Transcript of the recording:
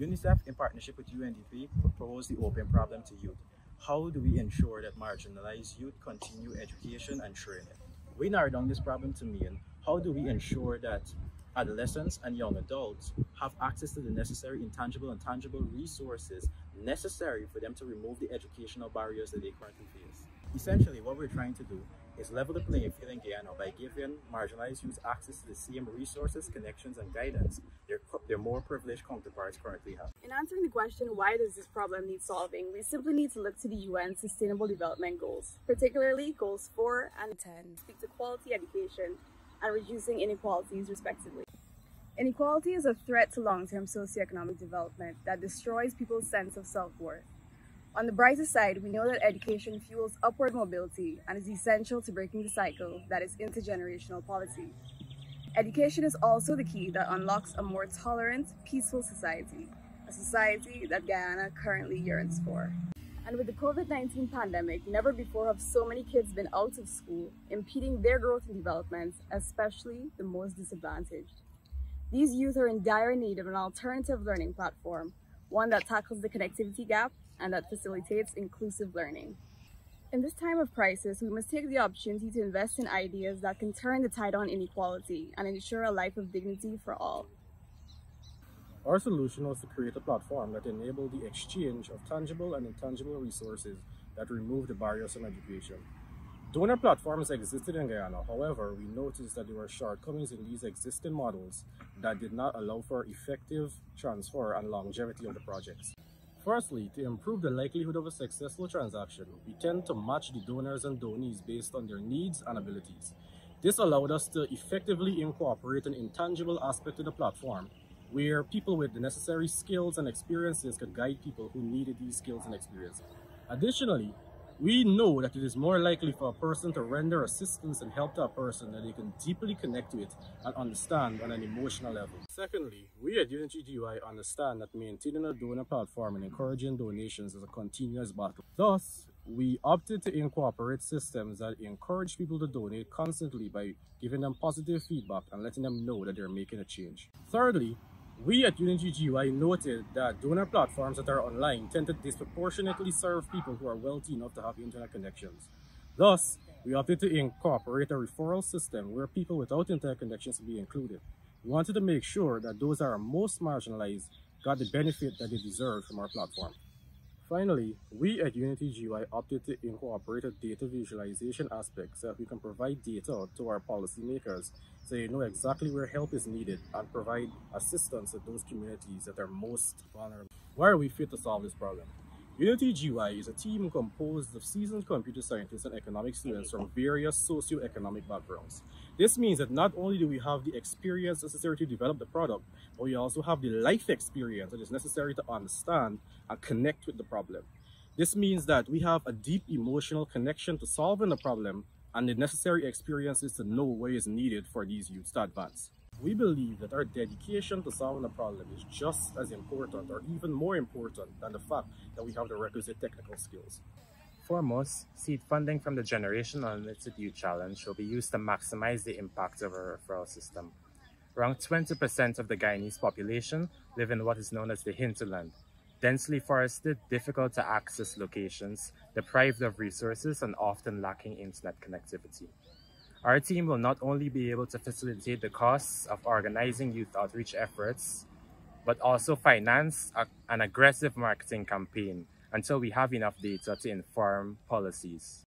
UNICEF, in partnership with UNDP, proposed the open problem to youth. How do we ensure that marginalized youth continue education and training? We narrowed down this problem to mean, how do we ensure that adolescents and young adults have access to the necessary intangible and tangible resources necessary for them to remove the educational barriers that they currently face? Essentially, what we're trying to do is level the playing field in Guyana by giving marginalized youth access to the same resources, connections, and guidance their more privileged counterparts currently have. In answering the question, why does this problem need solving, we simply need to look to the UN Sustainable Development Goals, particularly Goals 4 and 10, speak to quality education and reducing inequalities respectively. Inequality is a threat to long-term socioeconomic development that destroys people's sense of self-worth. On the brighter side, we know that education fuels upward mobility and is essential to breaking the cycle that is intergenerational poverty. Education is also the key that unlocks a more tolerant, peaceful society, a society that Guyana currently yearns for. And with the COVID-19 pandemic, never before have so many kids been out of school, impeding their growth and development, especially the most disadvantaged. These youth are in dire need of an alternative learning platform, one that tackles the connectivity gap and that facilitates inclusive learning. In this time of crisis, we must take the opportunity to invest in ideas that can turn the tide on inequality and ensure a life of dignity for all. Our solution was to create a platform that enabled the exchange of tangible and intangible resources that remove the barriers in education. Donor platforms existed in Guyana, however, we noticed that there were shortcomings in these existing models that did not allow for effective transfer and longevity of the projects. Firstly, to improve the likelihood of a successful transaction, we tend to match the donors and donees based on their needs and abilities. This allowed us to effectively incorporate an intangible aspect of the platform where people with the necessary skills and experiences could guide people who needed these skills and experiences. Additionally, we know that it is more likely for a person to render assistance and help to a person that they can deeply connect with and understand on an emotional level. Secondly, we at UNGGY understand that maintaining a donor platform and encouraging donations is a continuous battle. Thus, we opted to incorporate systems that encourage people to donate constantly by giving them positive feedback and letting them know that they're making a change. Thirdly, we at UNGGY noted that donor platforms that are online tend to disproportionately serve people who are wealthy enough to have internet connections. Thus, we opted to incorporate a referral system where people without internet connections will be included. We wanted to make sure that those that are most marginalized got the benefit that they deserve from our platform. Finally, we at UNGGY opted to incorporate a data visualization aspect so that we can provide data to our policymakers so they know exactly where help is needed and provide assistance to those communities that are most vulnerable. Why are we fit to solve this problem? UNGGY is a team composed of seasoned computer scientists and economic students from various socio-economic backgrounds. This means that not only do we have the experience necessary to develop the product, but we also have the life experience that is necessary to understand and connect with the problem. This means that we have a deep emotional connection to solving the problem and the necessary experiences to know what is needed for these youths to advance. We believe that our dedication to solving the problem is just as important or even more important than the fact that we have the requisite technical skills. Foremost, seed funding from the Generational Unlimited Youth Challenge will be used to maximize the impact of our referral system. Around 20% of the Guyanese population live in what is known as the hinterland, densely forested, difficult to access locations, deprived of resources, and often lacking internet connectivity. Our team will not only be able to facilitate the costs of organizing youth outreach efforts, but also finance an aggressive marketing campaign until we have enough data to inform policies.